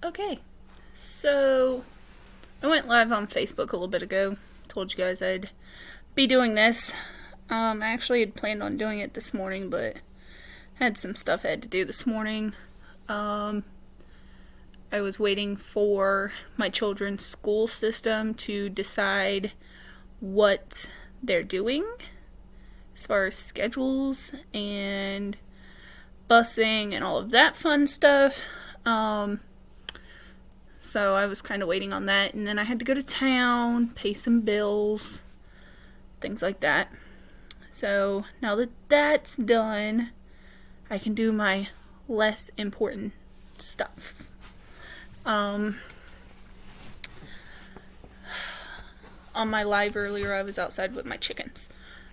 Okay, so I went live on Facebook a little bit ago. Told you guys I'd be doing this. I actually had planned on doing it this morning, but had some stuff I had to do this morning. Um, I was waiting for my children's school system to decide what they're doing as far as schedules and busing and all of that fun stuff. Um, So I was kind of waiting on that, and then I had to go to town, pay some bills, things like that. So now that that's done, I can do my less important stuff. Um, on my live earlier, I was outside with my chickens.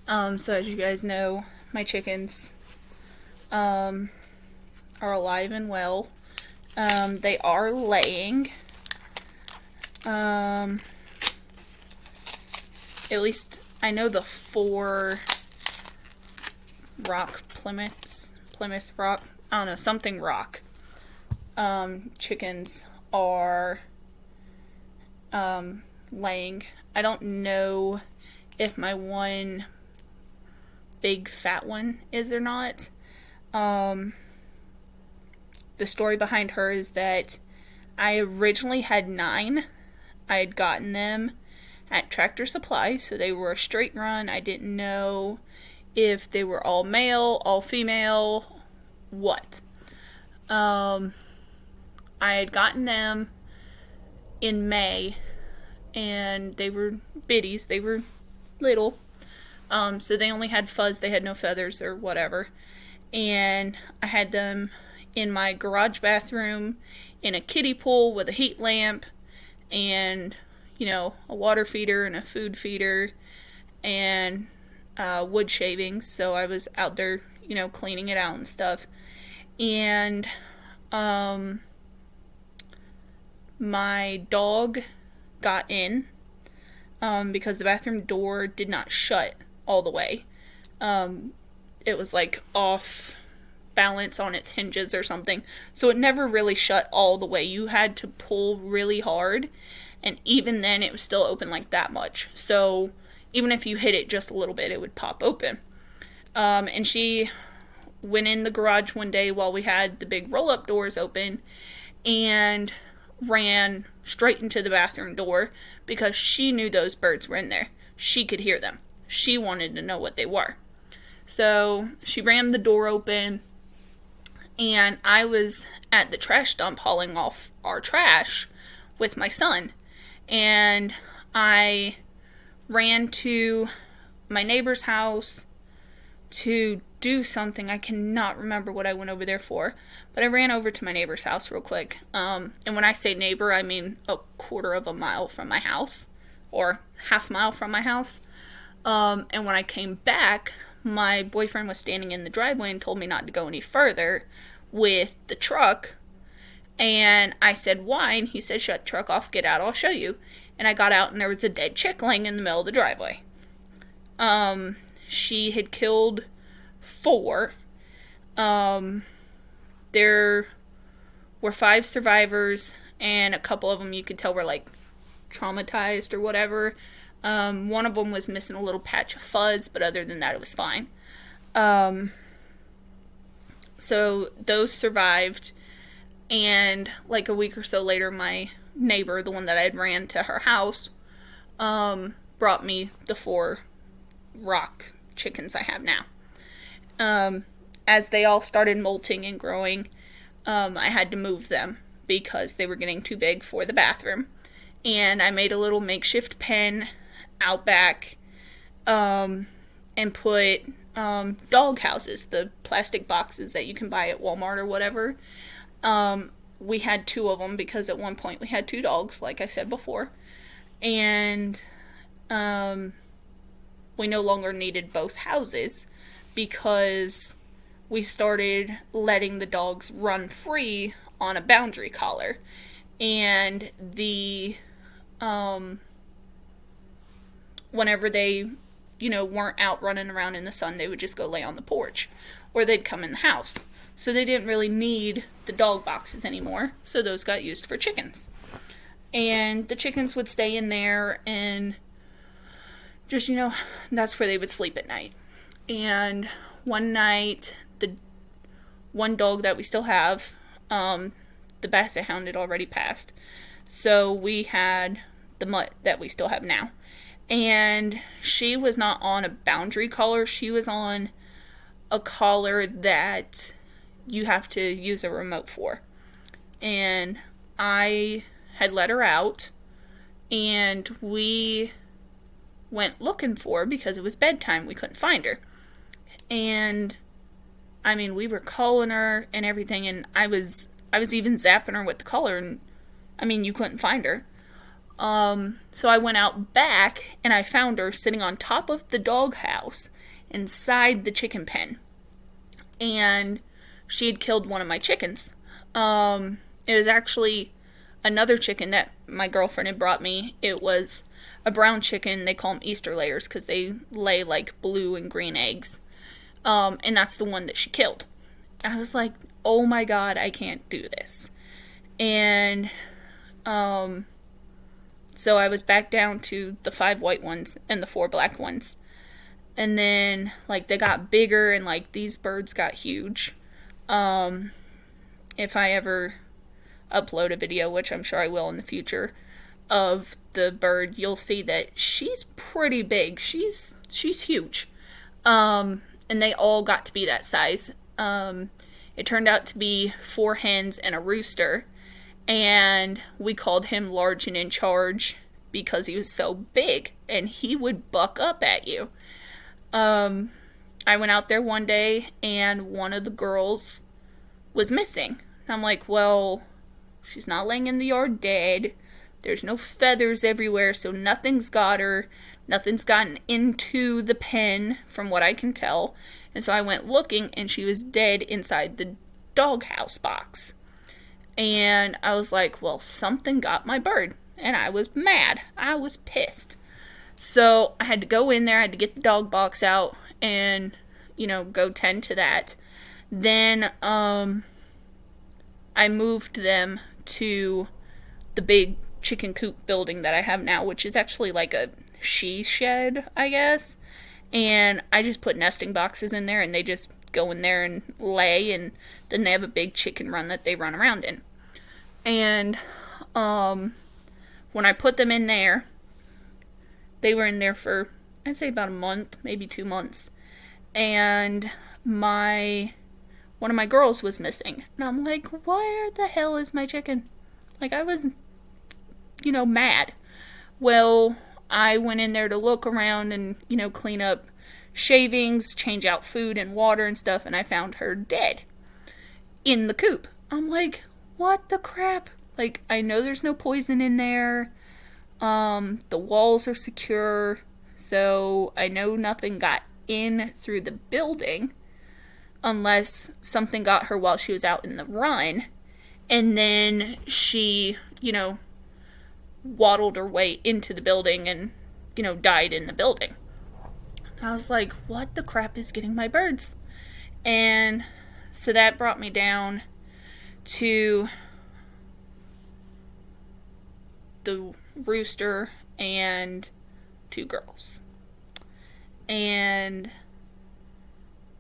So as you guys know, my chickens are alive and well. They are laying. At least I know the 4 rock Plymouth Rock, I don't know, something rock, chickens are, laying. I don't know if my one big fat one is or not. The story behind her is that I originally had 9. I had gotten them at Tractor Supply, so they were a straight run. I didn't know if they were all male, all female, what. I had gotten them in May, and they were biddies. They were little. So they only had fuzz. They had no feathers or whatever. And I had them in my garage bathroom in a kiddie pool with a heat lamp and, a water feeder and a food feeder and wood shavings. So I was out there, cleaning it out and stuff. And my dog got in because the bathroom door did not shut all the way. It was like off balance on its hinges or something. So it never really shut all the way. You had to pull really hard, and even then it was still open like that much. So even if you hit it just a little bit, it would pop open. And she went in the garage one day while we had the big roll-up doors open and ran straight into the bathroom door because she knew those birds were in there. She could hear them. She wanted to know what they were. So she rammed the door open, and I was at the trash dump hauling off our trash with my son. And I ran to my neighbor's house to do something. I cannot remember what I went over there for, but I ran over to my neighbor's house real quick. And when I say neighbor, I mean a quarter of a mile from my house, or half mile from my house. And when I came back, my boyfriend was standing in the driveway and told me not to go any further with the truck. And I said, why? And he said, shut the truck off, get out, I'll show you. And I got out, and there was a dead chick laying in the middle of the driveway. She had killed 4. There were 5 survivors, and a couple of them you could tell were like traumatized or whatever. One of them was missing a little patch of fuzz, but other than that, it was fine. So those survived, and like a week or so later, my neighbor, the one that I had ran to her house, brought me the 4 rock chickens I have now. As they all started molting and growing, I had to move them because they were getting too big for the bathroom. And I made a little makeshift pen out back, and put dog houses, the plastic boxes that you can buy at Walmart or whatever. We had 2 of them because at one point we had 2 dogs, like I said before. And we no longer needed both houses because we started letting the dogs run free on a boundary collar. And whenever they, weren't out running around in the sun, they would just go lay on the porch, or they'd come in the house. So they didn't really need the dog boxes anymore. So those got used for chickens. And the chickens would stay in there and just, that's where they would sleep at night. And one night, the one dog that we still have, the Basset Hound had already passed. So we had the mutt that we still have now. And she was not on a boundary collar. She was on a collar that you have to use a remote for. And I had let her out, and we went looking for her because it was bedtime. We couldn't find her. And we were calling her and everything, and I was even zapping her with the collar, and you couldn't find her. So I went out back, and I found her sitting on top of the doghouse inside the chicken pen. And she had killed one of my chickens. It was actually another chicken that my girlfriend had brought me. It was a brown chicken. They call them Easter layers because they lay like blue and green eggs. And that's the one that she killed. I was like, oh my god, I can't do this. And so I was back down to the 5 white ones and the 4 black ones. And then, they got bigger, and, these birds got huge. If I ever upload a video, which I'm sure I will in the future, of the bird, you'll see that she's pretty big. She's huge. And they all got to be that size. It turned out to be 4 hens and a rooster. And we called him Large and in Charge because he was so big, and he would buck up at you. I went out there one day, and one of the girls was missing. I'm like, well, she's not laying in the yard dead. There's no feathers everywhere, so nothing's got her. Nothing's gotten into the pen, from what I can tell. And so I went looking, and she was dead inside the doghouse box. And I was like, well, something got my bird. And I was mad. I was pissed. So I had to go in there, I had to get the dog box out and, go tend to that. Then I moved them to the big chicken coop building that I have now, which is actually like a she shed, I guess. And I just put nesting boxes in there, and they just go in there and lay, and then they have a big chicken run that they run around in. And when I put them in there, they were in there for, I'd say, about a month, maybe 2 months. And one of my girls was missing. And I'm like, where the hell is my chicken? I was, mad. Well, I went in there to look around and, clean up shavings, change out food and water and stuff, and I found her dead in the coop. I'm like, what the crap? I know there's no poison in there. The walls are secure, so I know nothing got in through the building unless something got her while she was out in the run, and then she, waddled her way into the building and, died in the building. I was like, what the crap is getting my birds? And so that brought me down to the rooster and 2 girls. And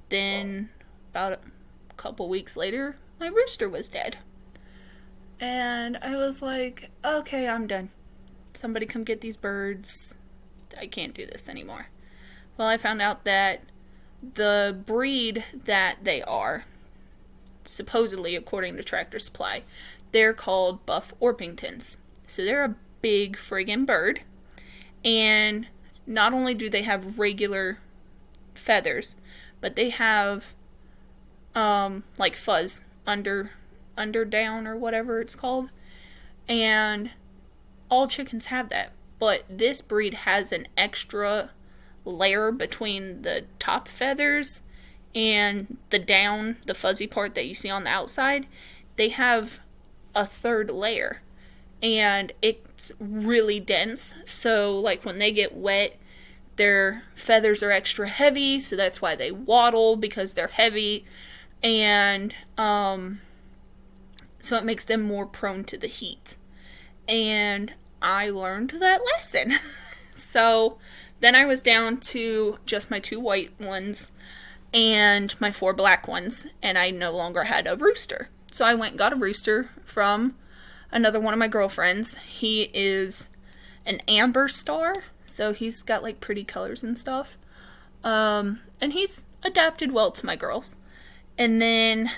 then about a couple weeks later, my rooster was dead. And I was like, okay, I'm done. Somebody come get these birds. I can't do this anymore. Well, I found out that the breed that they are, supposedly according to Tractor Supply, they're called Buff Orpingtons. So they're a big friggin' bird. And not only do they have regular feathers, but they have fuzz under down or whatever it's called. And all chickens have that. But this breed has an extra layer between the top feathers and the down, the fuzzy part that you see on the outside. They have a third layer. And it's really dense. So, when they get wet, their feathers are extra heavy. So that's why they waddle, because they're heavy. and so it makes them more prone to the heat. And I learned that lesson. So then I was down to just my 2 white ones and my 4 black ones, and I no longer had a rooster. So I went and got a rooster from another one of my girlfriends. He is an amber star, so he's got like pretty colors and stuff. And he's adapted well to my girls. And then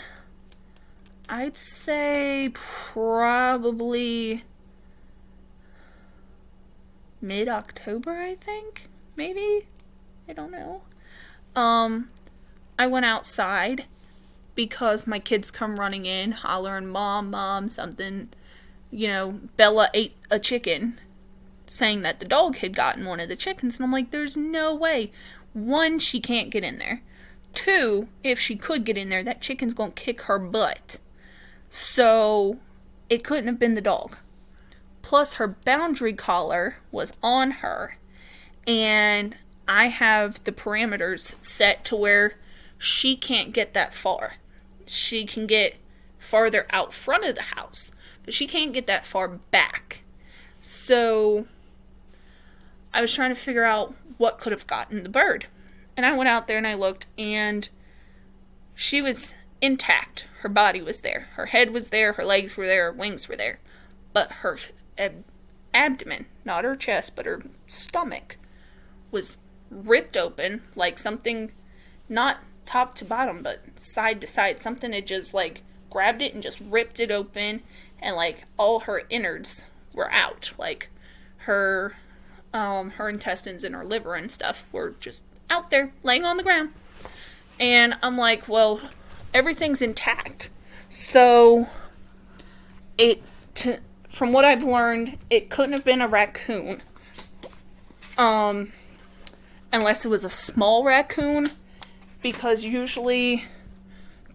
I'd say probably mid-October, I think, maybe, I don't know. I went outside because my kids come running in, hollering, "Mom, Mom," something, Bella ate a chicken, saying that the dog had gotten one of the chickens, and I'm like, there's no way. 1, she can't get in there. 2, if she could get in there, that chicken's gonna kick her butt. So, it couldn't have been the dog. Plus, her boundary collar was on her, and I have the parameters set to where she can't get that far. She can get farther out front of the house, but she can't get that far back. So, I was trying to figure out what could have gotten the bird. And I went out there and I looked, and she was intact. Her body was there. Her head was there. Her legs were there. Her wings were there. But her abdomen, not her chest, but her stomach, was ripped open like something, not top to bottom, but side to side. Something had just like grabbed it and just ripped it open, and like all her innards were out. Like her intestines and her liver and stuff were just out there laying on the ground. And I'm like, well, everything's intact. So from what I've learned, it couldn't have been a raccoon. Unless it was a small raccoon, because usually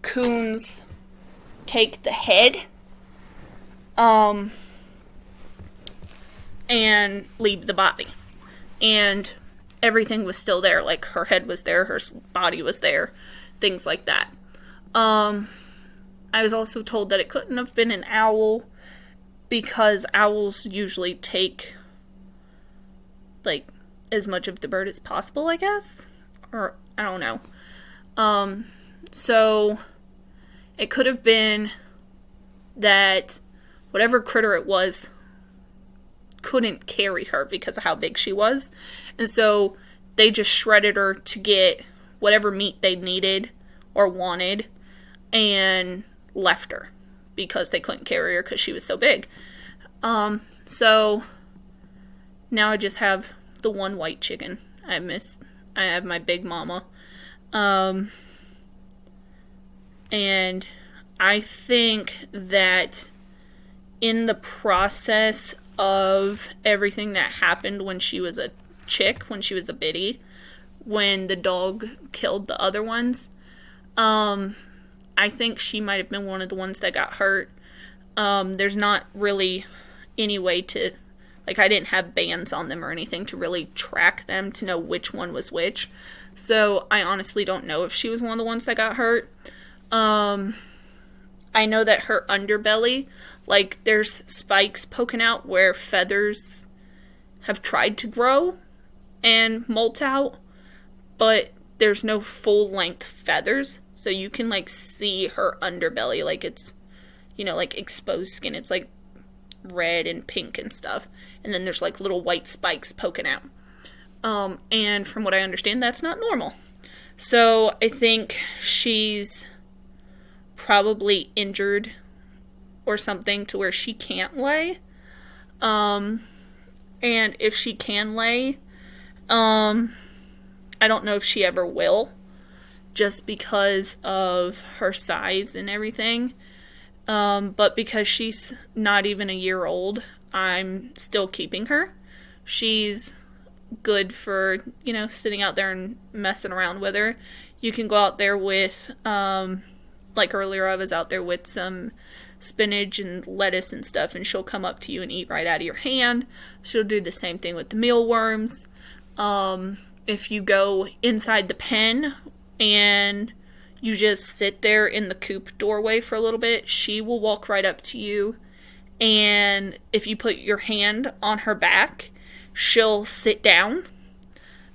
coons take the head and leave the body. And everything was still there. Like, her head was there, her body was there, things like that. I was also told that it couldn't have been an owl, because owls usually take, like, as much of the bird as possible, I guess? Or, I don't know. So, it could have been that whatever critter it was couldn't carry her because of how big she was. And so, they just shredded her to get whatever meat they needed or wanted and left her because they couldn't carry her because she was so big. So, now I just have the 1 white chicken. I have my big mama. And I think that in the process of everything that happened when she was a chick, when she was a bitty, when the dog killed the other ones, I think she might have been one of the ones that got hurt. There's not really any way to, like, I didn't have bands on them or anything to really track them to know which one was which. So I honestly don't know if she was one of the ones that got hurt. I know that her underbelly, like, there's spikes poking out where feathers have tried to grow and molt out, but there's no full-length feathers, so you can, like, see her underbelly, like, it's, like, exposed skin. It's, like, red and pink and stuff, and then there's, like, little white spikes poking out. And from what I understand, that's not normal. So I think she's probably injured or something to where she can't lay. And if she can lay, I don't know if she ever will, just because of her size and everything. But because she's not even a year old, I'm still keeping her. She's good for, sitting out there and messing around with her. You can go out there with, like earlier I was out there with some spinach and lettuce and stuff, and she'll come up to you and eat right out of your hand. She'll do the same thing with the mealworms. If you go inside the pen and you just sit there in the coop doorway for a little bit. She will walk right up to you, and if you put your hand on her back, she'll sit down,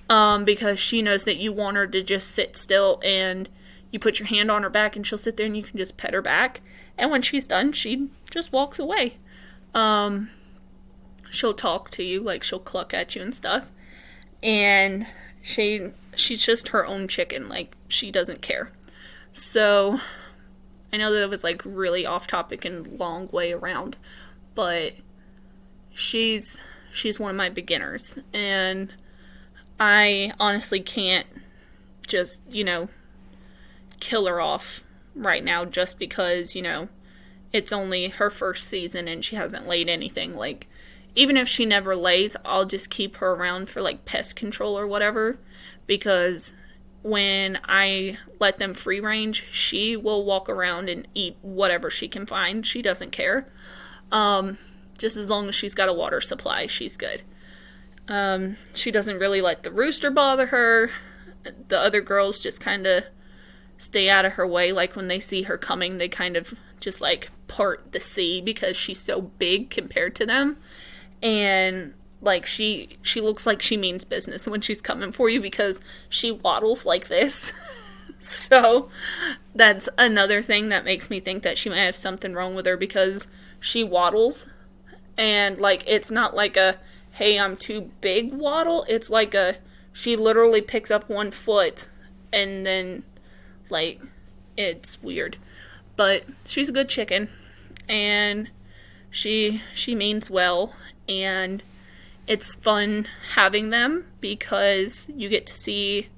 because she knows that you want her to just sit still, and you put your hand on her back and she'll sit there and you can just pet her back. And when she's done, she just walks away. She'll talk to you, like she'll cluck at you and stuff. And she's just her own chicken, like she doesn't care. So I know that it was like really off topic and long way around, but she's one of my beginners, and I honestly can't just, kill her off right now just because, it's only her first season and she hasn't laid anything. Like, even if she never lays, I'll just keep her around for like pest control or whatever, because when I let them free range, she will walk around and eat whatever she can find. She doesn't care. Just as long as she's got a water supply, she's good. She doesn't really let the rooster bother her. The other girls just kind of stay out of her way. Like, when they see her coming, they kind of just like part the sea because she's so big compared to them. And like, she looks like she means business when she's coming for you because she waddles like this. So that's another thing that makes me think that she might have something wrong with her, because she waddles, and like, it's not like a hey, I'm too big waddle. It's like she literally picks up one foot and then, like, it's weird. But she's a good chicken, and she means well, and it's fun having them because you get to see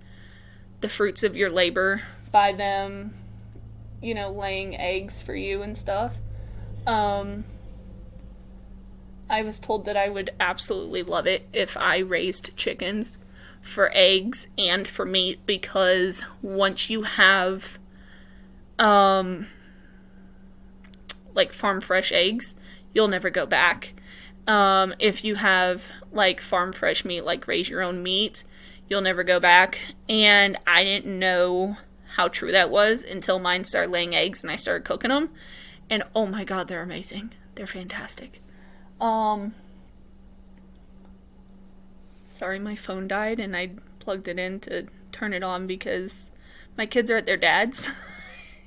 the fruits of your labor by them, laying eggs for you and stuff. I was told that I would absolutely love it if I raised chickens for eggs and for meat, because once you have, like, farm fresh eggs, you'll never go back. If you have, like, farm fresh meat, like raise your own meat, you'll never go back. And I didn't know how true that was until mine started laying eggs and I started cooking them. And oh my god, they're amazing. They're fantastic. Sorry, my phone died and I plugged it in to turn it on because my kids are at their dad's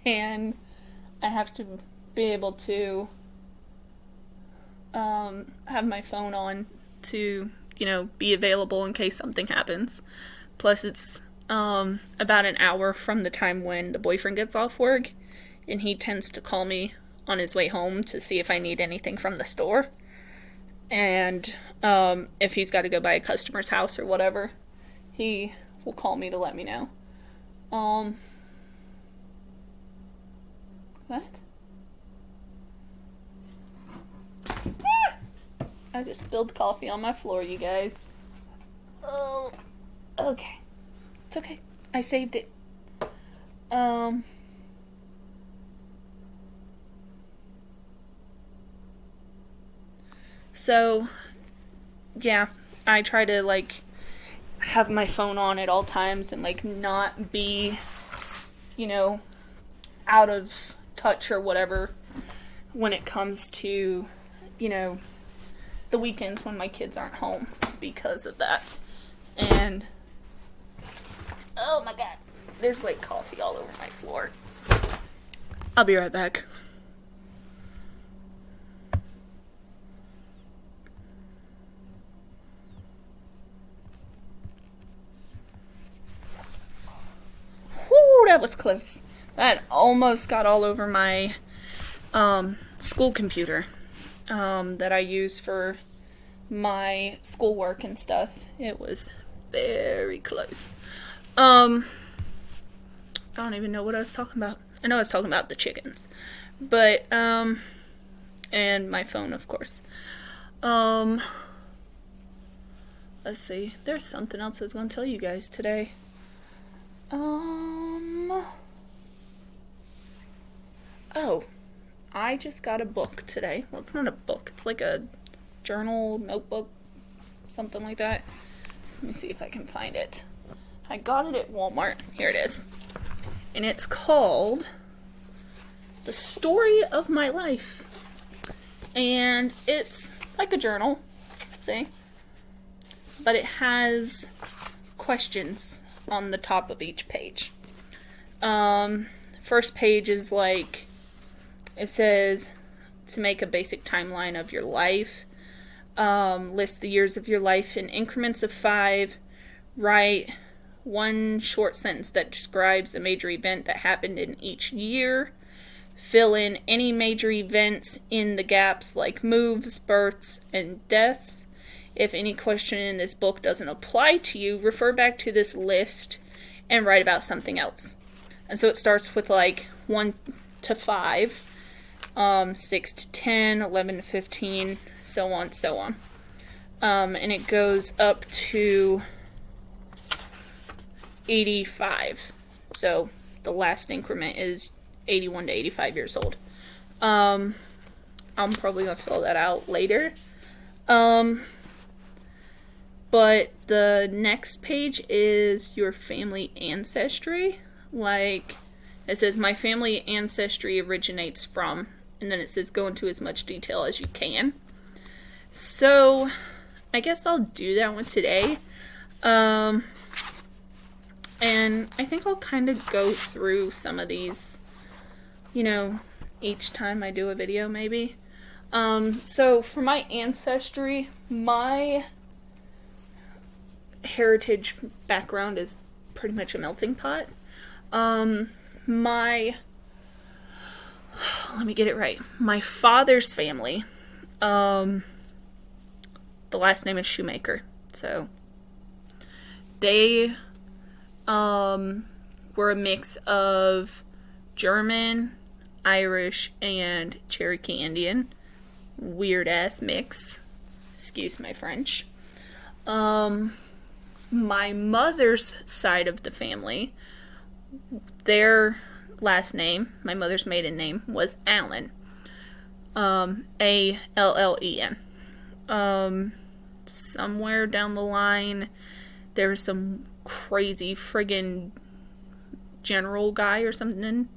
and I have to be able to have my phone on to, be available in case something happens. Plus, it's about an hour from the time when the boyfriend gets off work, and he tends to call me on his way home to see if I need anything from the store. And if he's got to go by a customer's house or whatever, he will call me to let me know. What? I just spilled coffee on my floor, you guys. Oh, okay. It's okay. I saved it. So, yeah, I try to, like, have my phone on at all times and, like, not be, out of touch or whatever when it comes to, the weekends when my kids aren't home because of that. And, oh my god, there's, like, coffee all over my floor. I'll be right back. That was close. That almost got all over my school computer that I use for my schoolwork and stuff. It was very close. I don't even know what I was talking about. I know I was talking about the chickens. But, and my phone, of course. Let's see. There's something else I was going to tell you guys today. Oh, I just got a book today. Well, it's not a book. It's like a journal, notebook, something like that. Let me see if I can find it. I got it at Walmart. Here it is. and it's called The Story of My Life. And it's like a journal, see? But it has questions on the top of each page. First page is like, it says to make a basic timeline of your life. List the years of your life in increments of 5. Write one short sentence that describes a major event that happened in each year. Fill in any major events in the gaps like moves, births, and deaths. If any question in this book doesn't apply to you, refer back to this list and write about something else. And so it starts with like 1 to 5, 6 to 10, 11 to 15, so on, so on. And it goes up to 85. So the last increment is 81 to 85 years old. I'm probably going to fill that out later. But the next page is your family ancestry. Like, it says, my family ancestry originates from, and then it says, go into as much detail as you can. So, I guess I'll do that one today. And I think I'll kind of go through some of these, each time I do a video, maybe. So, for my ancestry, my heritage background is pretty much a melting pot. Let me get it right. My father's family, the last name is Shoemaker. So, they, were a mix of German, Irish, and Cherokee Indian. Weird ass mix. Excuse my French. My mother's side of the family, their last name, my mother's maiden name, was Allen. Allen. Somewhere down the line, there was some crazy friggin' general guy or something.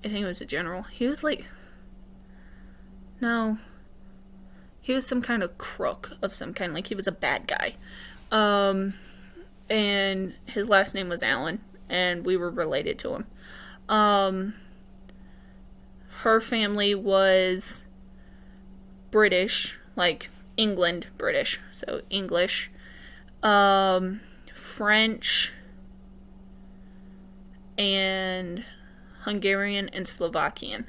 I think it was a general. He was like... No. He was some kind of crook of some kind. Like, he was a bad guy. And his last name was Allen, and we were related to him. Her family was British, like England British, so English, French, and Hungarian and Slovakian.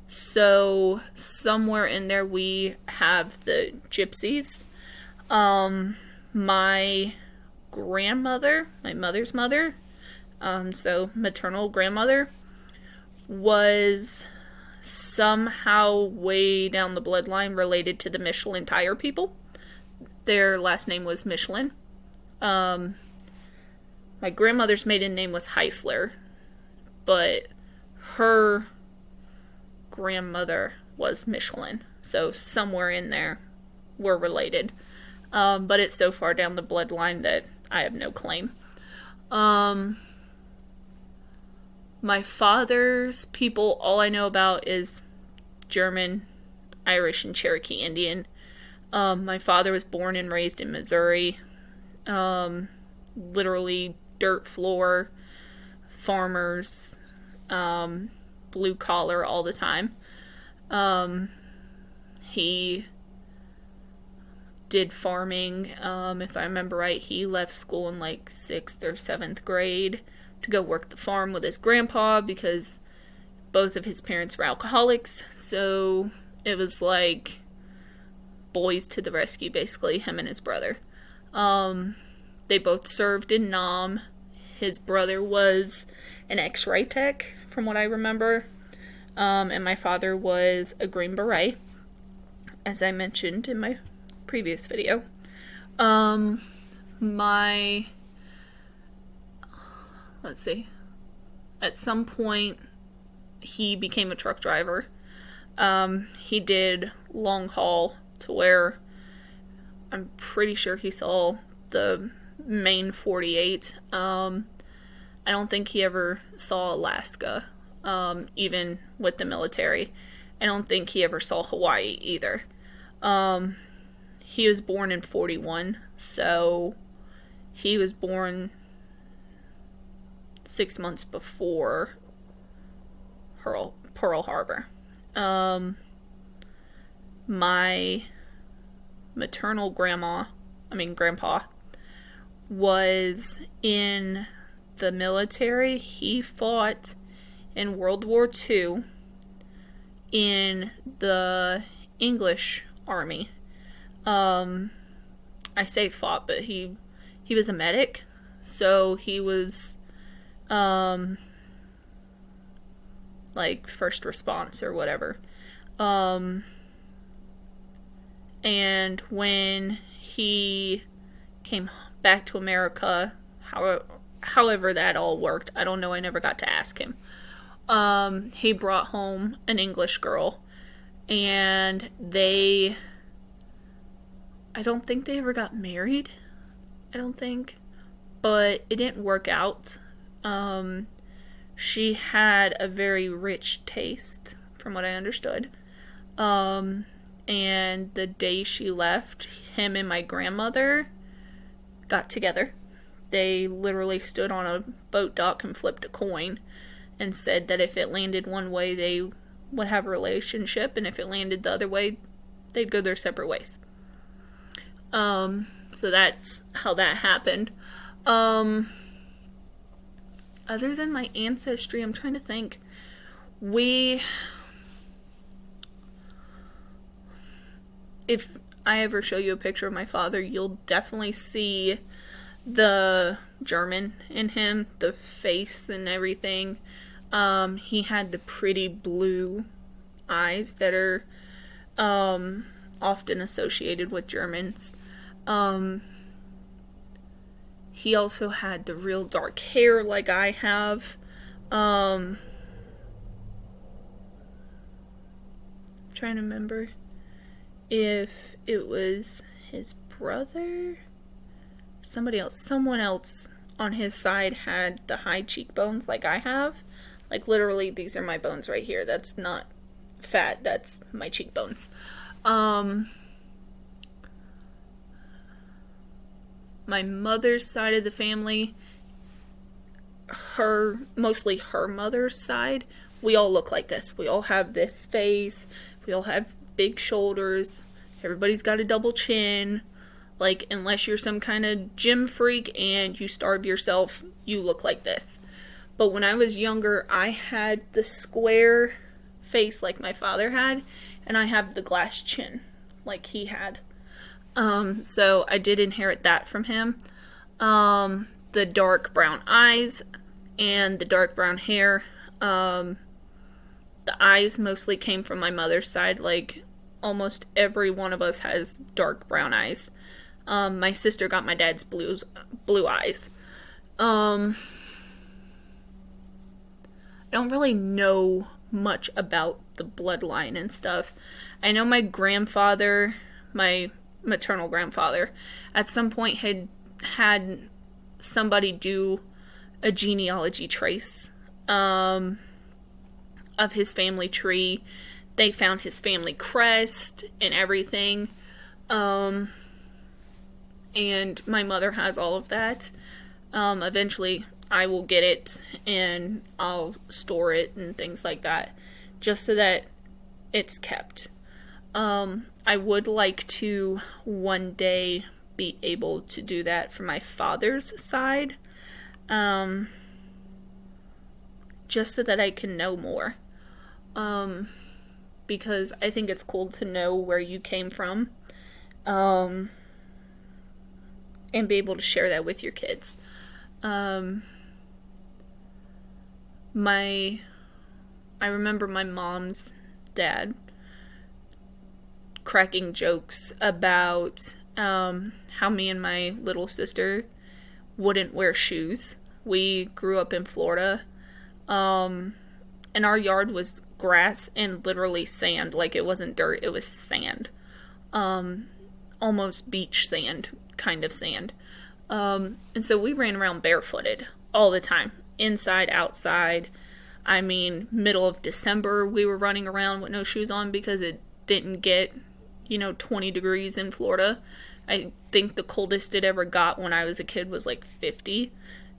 So somewhere in there we have the gypsies. My grandmother, my mother's mother, so maternal grandmother, was somehow way down the bloodline related to the Michelin tire people. Their last name was Michelin. My grandmother's maiden name was Heisler, but her grandmother was Michelin, so somewhere in there we're related. But it's so far down the bloodline that I have no claim. My father's people, all I know about is German, Irish, and Cherokee Indian. My father was born and raised in Missouri. Literally dirt floor, farmers, blue collar all the time. He did farming. If I remember right, he left school in like 6th or 7th grade to go work the farm with his grandpa because both of his parents were alcoholics. So it was like boys to the rescue, basically, him and his brother. They both served in Nam. His brother was an X-ray tech, from what I remember. And my father was a Green Beret, as I mentioned in my previous video. Let's see. At some point, he became a truck driver. He did long haul to where I'm pretty sure he saw the main 48. I don't think he ever saw Alaska, even with the military. I don't think he ever saw Hawaii either. He was born in 41, so he was born 6 months before Pearl Harbor. My maternal grandpa, was in the military. He fought in World War II in the English Army. I say fought, but he was a medic, so he was like first response or whatever. And when he came back to America, however that all worked, I don't know, I never got to ask him. He brought home an English girl, and I don't think they ever got married. I don't think. But it didn't work out. She had a very rich taste, from what I understood. And the day she left, him and my grandmother got together. They literally stood on a boat dock and flipped a coin and said that if it landed one way, they would have a relationship, and if it landed the other way, they'd go their separate ways. So that's how that happened. Other than my ancestry, I'm trying to think. If I ever show you a picture of my father, you'll definitely see the German in him, the face and everything. He had the pretty blue eyes that are often associated with Germans. He also had the real dark hair like I have. I'm trying to remember if it was his brother, someone else on his side had the high cheekbones like I have. Like literally, these are my bones right here. That's not fat, that's my cheekbones. My mother's side of the family, mostly her mother's side, we all look like this. We all have this face. We all have big shoulders. Everybody's got a double chin. Like, unless you're some kind of gym freak and you starve yourself, you look like this. But when I was younger, I had the square face like my father had, and I have the glass chin like he had. So I did inherit that from him. The dark brown eyes and the dark brown hair. The eyes mostly came from my mother's side. Like, almost every one of us has dark brown eyes. My sister got my dad's blue eyes. I don't really know much about the bloodline and stuff. I know my grandfather, my maternal grandfather, at some point had somebody do a genealogy trace of his family tree. They found his family crest and everything. And my mother has all of that. Eventually I will get it and I'll store it and things like that, just so that it's kept. I would like to one day be able to do that for my father's side, just so that I can know more. Because I think it's cool to know where you came from, and be able to share that with your kids. I remember my mom's dad cracking jokes about how me and my little sister wouldn't wear shoes. We grew up in Florida, and our yard was grass and literally sand. Like, it wasn't dirt, it was sand. Almost beach sand, kind of sand. And so we ran around barefooted all the time. inside, outside. I mean, middle of December, we were running around with no shoes on because it didn't get, 20 degrees in Florida. I think the coldest it ever got when I was a kid was like 50,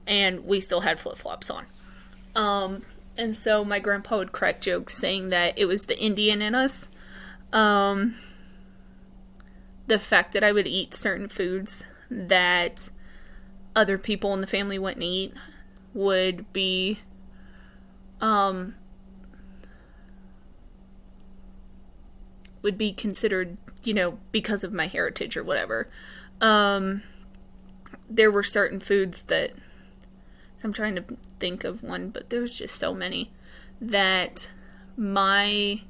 and we still had flip-flops on. And so my grandpa would crack jokes saying that it was the Indian in us. The fact that I would eat certain foods that other people in the family wouldn't eat would be considered, because of my heritage or whatever. There were certain foods that, I'm trying to think of one, but there's just so many, that my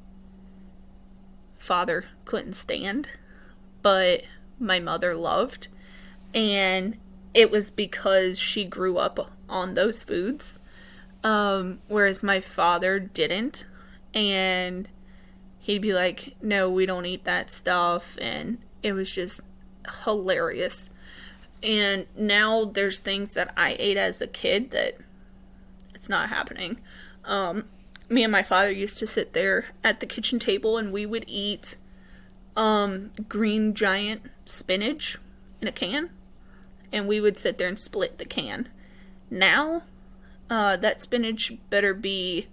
father couldn't stand, but my mother loved. And it was because she grew up on those foods, whereas my father didn't. And he'd be like, no, we don't eat that stuff. And it was just hilarious. And now there's things that I ate as a kid that it's not happening. Me and my father used to sit there at the kitchen table and we would eat green giant spinach in a can. And we would sit there and split the can. Now, that spinach better be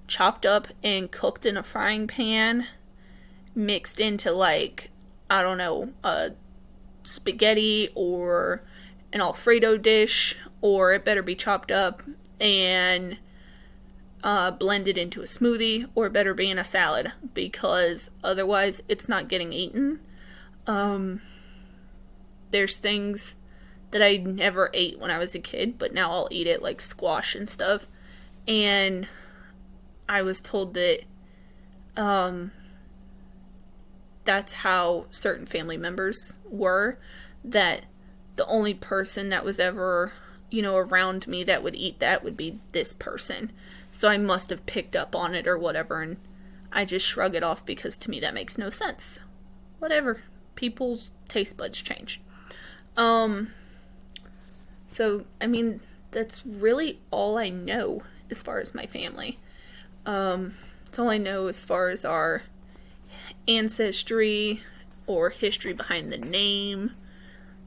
chopped up and cooked in a frying pan, mixed into I don't know, spaghetti or an Alfredo dish, or it better be chopped up and blended into a smoothie, or it better be in a salad, because otherwise it's not getting eaten. There's things that I never ate when I was a kid, but now I'll eat it, like squash and stuff. And I was told that that's how certain family members were, that the only person that was ever, around me that would eat that would be this person. So I must have picked up on it or whatever, and I just shrug it off because to me that makes no sense. Whatever. People's taste buds change. So, I mean, that's really all I know as far as my family. It's all I know as far as our ancestry or history behind the name.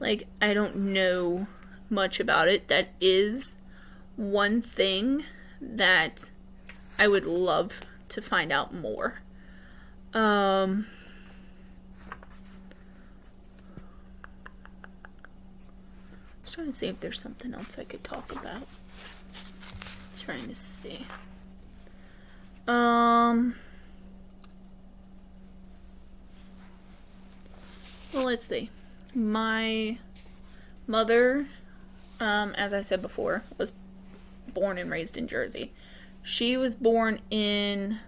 I don't know much about it. That is one thing that I would love to find out more. Trying to see if there's something else I could talk about. Trying to see. Well, let's see. My mother, as I said before, was born and raised in Jersey. She was born in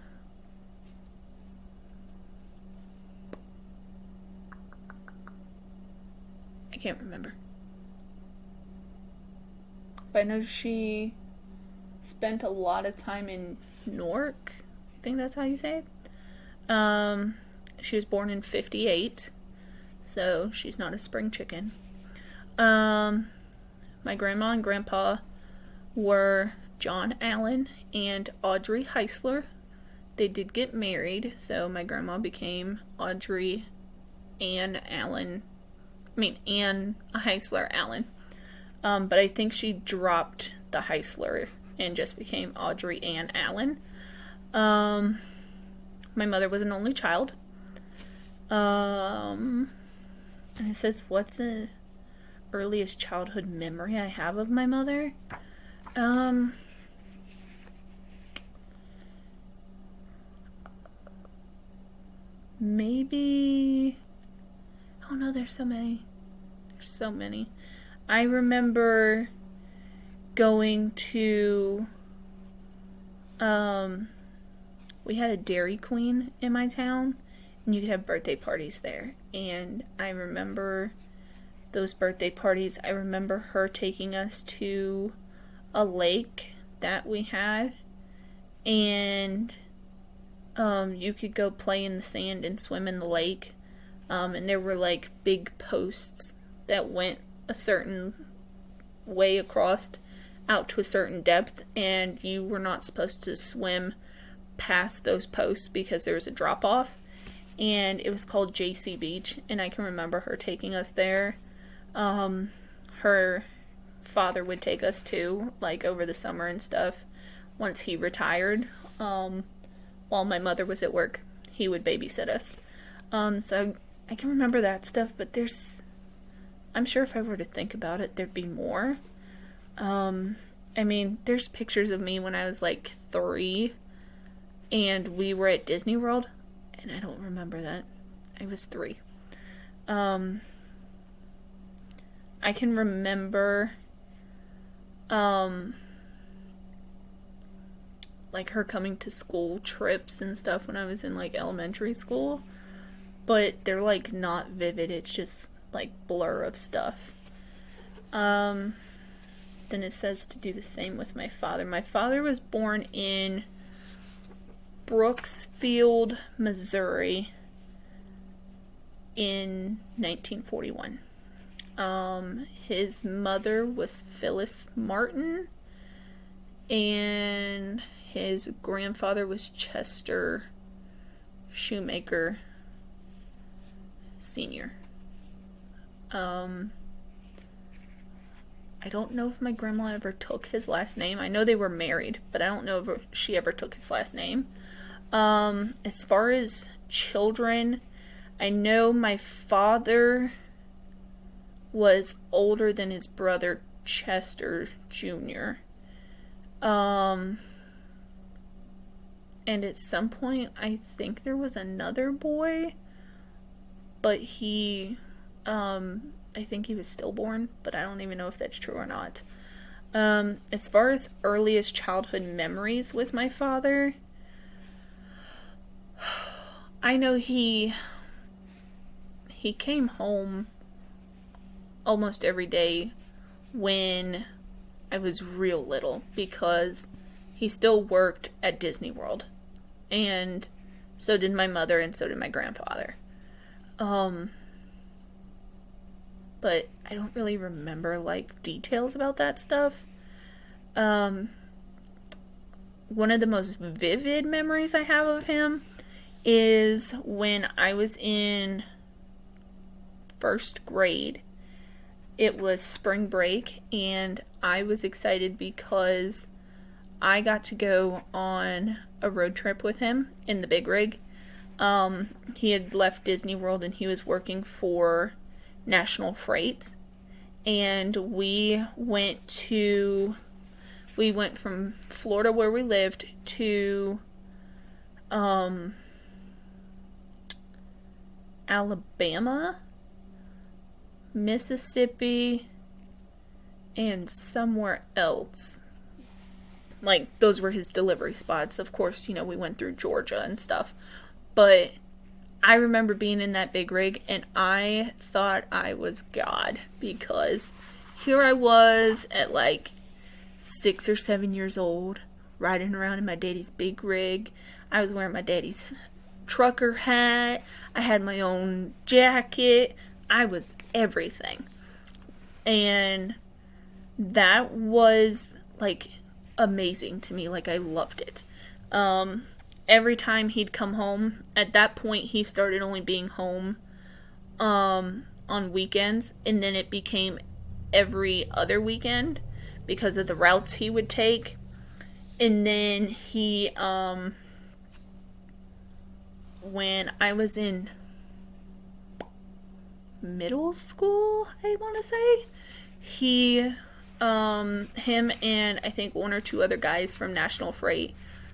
I can't remember. But I know she spent a lot of time in Newark. I think that's how you say it. She was born in 58, so she's not a spring chicken. My grandma and grandpa were John Allen and Audrey Heisler. They did get married, so my grandma became Audrey Ann Allen. Ann Heisler Allen. But I think she dropped the Heisler and just became Audrey Ann Allen. My mother was an only child. And it says, what's the earliest childhood memory I have of my mother? Maybe... Oh no, there's so many. There's so many. I remember going to, we had a Dairy Queen in my town, and you could have birthday parties there. And I remember those birthday parties. I remember her taking us to a lake that we had, and you could go play in the sand and swim in the lake. And there were big posts that went a certain way across. out to a certain depth, and you were not supposed to swim past those posts because there was a drop off. And it was called JC Beach, and I can remember her taking us there. Her father would take us too, like over the summer and stuff. Once he retired, while my mother was at work, he would babysit us. So I can remember that stuff, but I'm sure if I were to think about it, there'd be more. I mean, there's pictures of me when I was like 3, and we were at Disney World, and I don't remember that. I was 3. I can remember, like her coming to school trips and stuff when I was in like elementary school, but they're like not vivid. It's just like blur of stuff. Then it says to do the same with my father. My father was born in Brooksfield, Missouri in 1941. His mother was Phyllis Martin, and his grandfather was Chester Shoemaker Sr. I don't know if my grandma ever took his last name. I know they were married, but I don't know if she ever took his last name. As far as children, I know my father was older than his brother Chester Jr. And at some point, I think there was another boy, but I think he was stillborn, but I don't even know if that's true or not. As far as earliest childhood memories with my father, I know he came home almost every day when I was real little, because he still worked at Disney World, and so did my mother, and so did my grandfather. But I don't really remember like details about that stuff. One of the most vivid memories I have of him is when I was in first grade. It was spring break, and I was excited because I got to go on a road trip with him in the big rig. He had left Disney World and he was working for National Freight, and we went from Florida, where we lived, to Alabama, Mississippi, and somewhere else. Like, those were his delivery spots. Of course, we went through Georgia and stuff. But I remember being in that big rig, and I thought I was God, because here I was at like 6 or 7 years old, riding around in my daddy's big rig. I was wearing my daddy's trucker hat. I had my own jacket. I was everything. And that was like amazing to me. Like, I loved it. Every time he'd come home, at that point he started only being home on weekends, and then it became every other weekend because of the routes he would take. And then he when I was in middle school, I want to say, him and I think one or two other guys from National Freight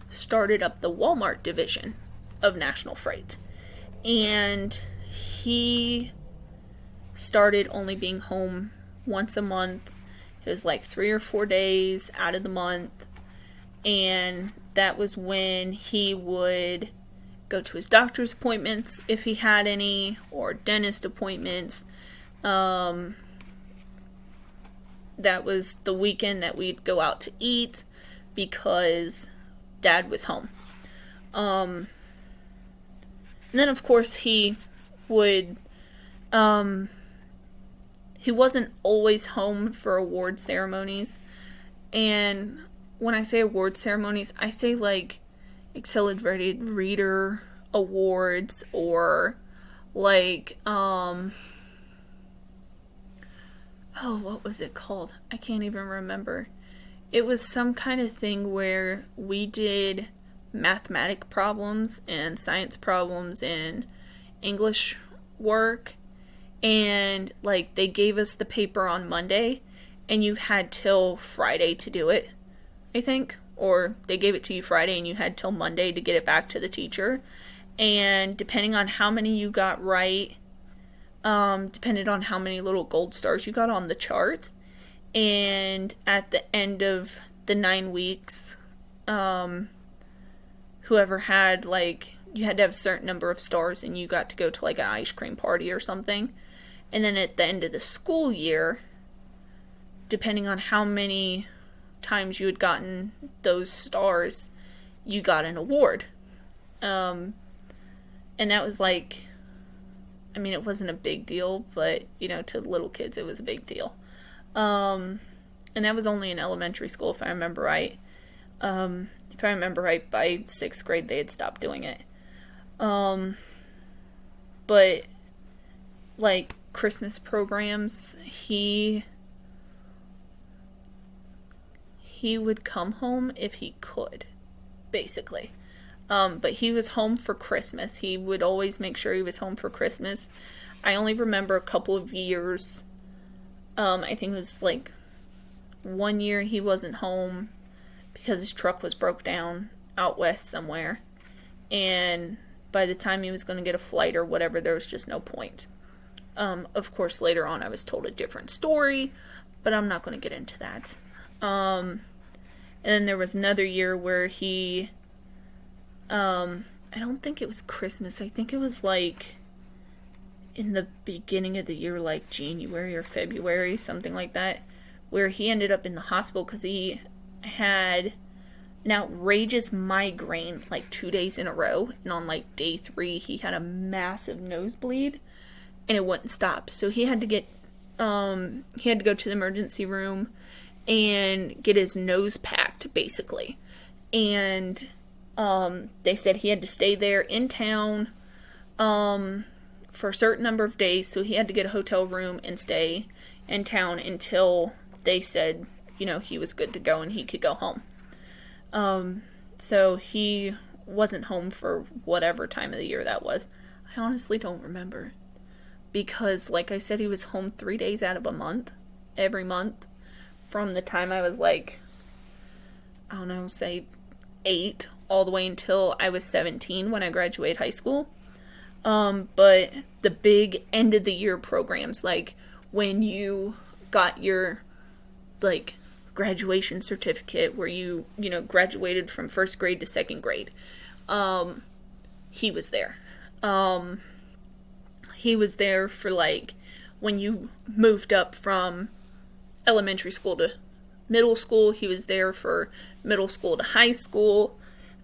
started up the Walmart division of National Freight. And he started only being home once a month. It was like 3 or 4 days out of the month. And that was when he would go to his doctor's appointments, if he had any, or dentist appointments. That was the weekend that we'd go out to eat because Dad was home. And then, of course, he would, he wasn't always home for award ceremonies. And when I say award ceremonies, I say like accelerated reader awards, or like oh, what was it called? I can't even remember. It was some kind of thing where we did mathematic problems and science problems and English work, and like they gave us the paper on Monday and you had till Friday to do it, I think, or they gave it to you Friday and you had till Monday to get it back to the teacher. And depending on how many you got right, depended on how many little gold stars you got on the chart. And at the end of the 9 weeks, whoever had, like, you had to have a certain number of stars and you got to go to like an ice cream party or something. And then at the end of the school year, depending on how many times you had gotten those stars, you got an award. And that was like, I mean, it wasn't a big deal, but, you know, to little kids, it was a big deal. And that was only in elementary school, if I remember right. If I remember right, by 6th grade, they had stopped doing it. But, like, Christmas programs, he would come home if he could, basically. But he was home for Christmas. He would always make sure he was home for Christmas. I only remember a couple of years. I think it was like 1 year he wasn't home because his truck was broke down out west somewhere. And by the time he was going to get a flight or whatever, there was just no point. Of course, later on I was told a different story, but I'm not going to get into that. And then there was another year where he, I don't think it was Christmas. I think it was like in the beginning of the year, like January or February, something like that, where he ended up in the hospital because he had an outrageous migraine like 2 days in a row. And on like day 3, he had a massive nosebleed and it wouldn't stop. So he had to go to the emergency room and get his nose packed, basically. And they said he had to stay there in town for a certain number of days, so he had to get a hotel room and stay in town until they said, you know, he was good to go and he could go home. So he wasn't home for whatever time of the year that was. I honestly don't remember. Because, like I said, he was home 3 days out of a month, every month, from the time I was like, I don't know, say 8, all the way until I was 17 when I graduated high school. But the big end of the year programs, like when you got your, like, graduation certificate where you know, graduated from 1st grade to 2nd grade, he was there. He was there for, like, when you moved up from elementary school to middle school. He was there for middle school to high school.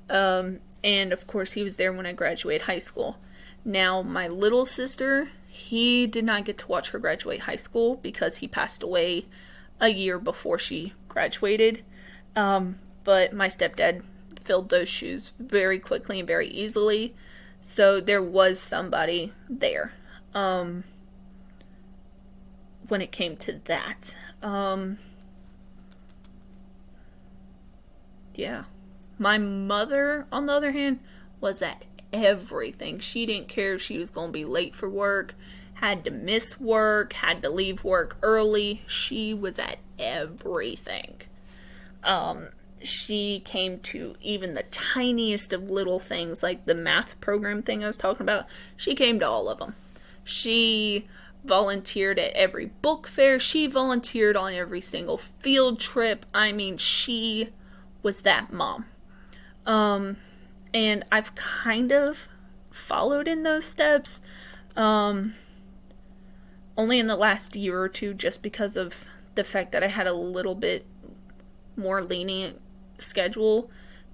And, of course, he was there when I graduated high school. Now, my little sister, he did not get to watch her graduate high school because he passed away a year before she graduated. But my stepdad filled those shoes very quickly and very easily. So there was somebody there when it came to that. Yeah. My mother, on the other hand, was at everything. She didn't care if she was going to be late for work, had to miss work, had to leave work early. She was at everything. She came to even the tiniest of little things, like the math program thing I was talking about. She came to all of them. She volunteered at every book fair. She volunteered on every single field trip. I mean, she was that mom. And I've kind of followed in those steps, only in the last year or two, just because of the fact that I had a little bit more lenient schedule.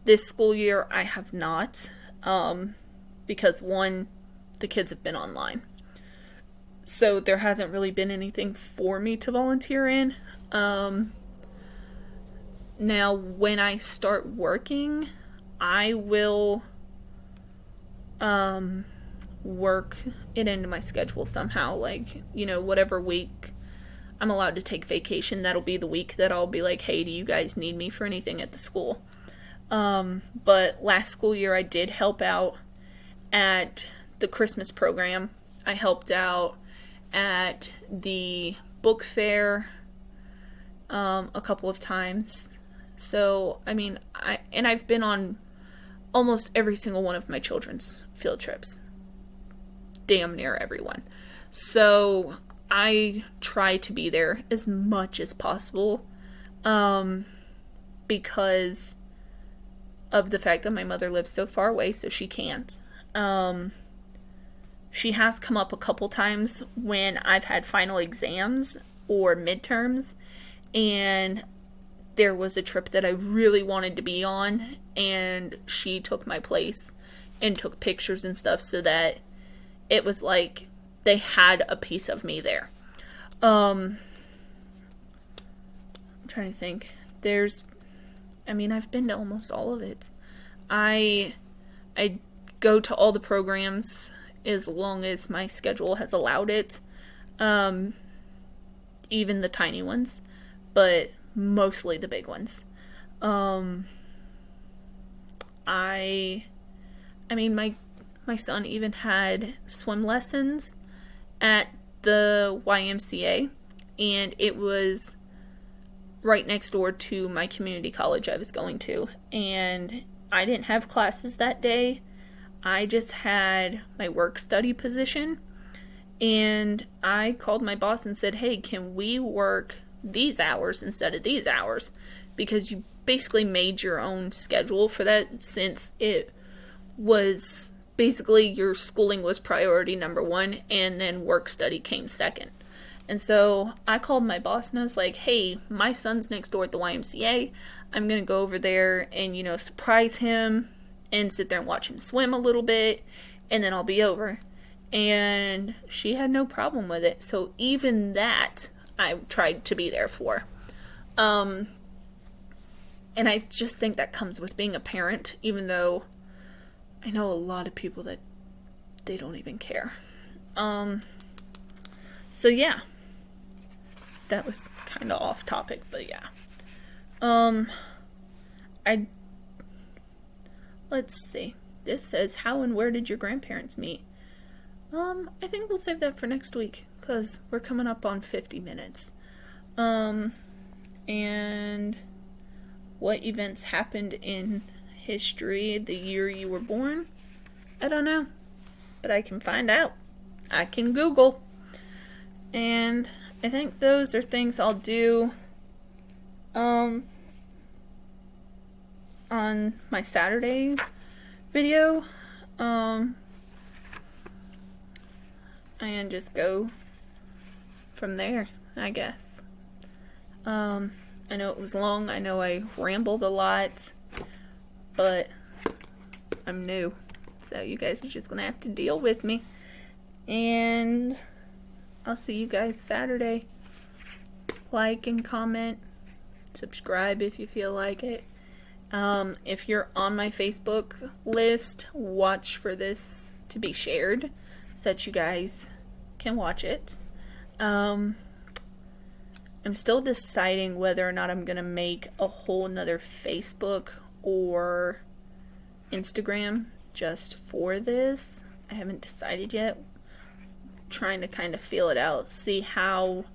This school year, I have not, because one, the kids have been online. So there hasn't really been anything for me to volunteer in. Now, when I start working, I will work it into my schedule somehow. Like, whatever week I'm allowed to take vacation, that'll be the week that I'll be like, hey, do you guys need me for anything at the school? But last school year I did help out at the Christmas program. I helped out at the book fair a couple of times. So, I mean, I've been on almost every single one of my children's field trips. Damn near everyone. So, I try to be there as much as possible because of the fact that my mother lives so far away, so she can't. She has come up a couple times when I've had final exams or midterms, and there was a trip that I really wanted to be on, and she took my place and took pictures and stuff so that it was like they had a piece of me there. I'm trying to think. I've been to almost all of it. I go to all the programs as long as my schedule has allowed it. Even the tiny ones, but mostly the big ones. My son even had swim lessons at the YMCA, and it was right next door to my community college I was going to, and I didn't have classes that day. I just had my work study position, and I called my boss and said, hey, can we work these hours instead of these hours? Because you basically made your own schedule for that, since it was basically your schooling was priority number one, and then work study came second. And so I called my boss and I was like, hey, my son's next door at the YMCA. I'm going to go over there and, surprise him and sit there and watch him swim a little bit, and then I'll be over. And she had no problem with it. So even that I tried to be there for. And I just think that comes with being a parent, even though I know a lot of people that they don't even care. So yeah. That was kind of off topic, but yeah. Let's see. This says, how and where did your grandparents meet? I think we'll save that for next week, because we're coming up on 50 minutes. And what events happened in history the year you were born? I don't know, but I can find out. I can Google. And I think those are things I'll do on my Saturday video. And just go from there, I guess. I know it was long. I know I rambled a lot, but I'm new, so you guys are just gonna have to deal with me. And I'll see you guys Saturday. Like and comment. Subscribe if you feel like it. If you're on my Facebook list, watch for this to be shared so that you guys can watch it. I'm still deciding whether or not I'm going to make a whole nother Facebook or Instagram just for this. I haven't decided yet. Trying to kind of feel it out, see how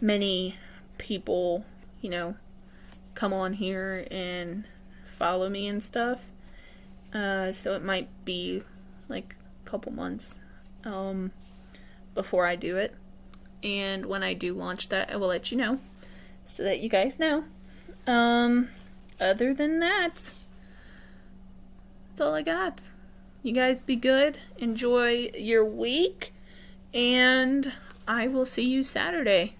many people, come on here and follow me and stuff. So it might be like a couple months before I do it. And when I do launch that, I will let you know so that you guys know. Other than that, that's all I got. You guys be good. Enjoy your week. And I will see you Saturday.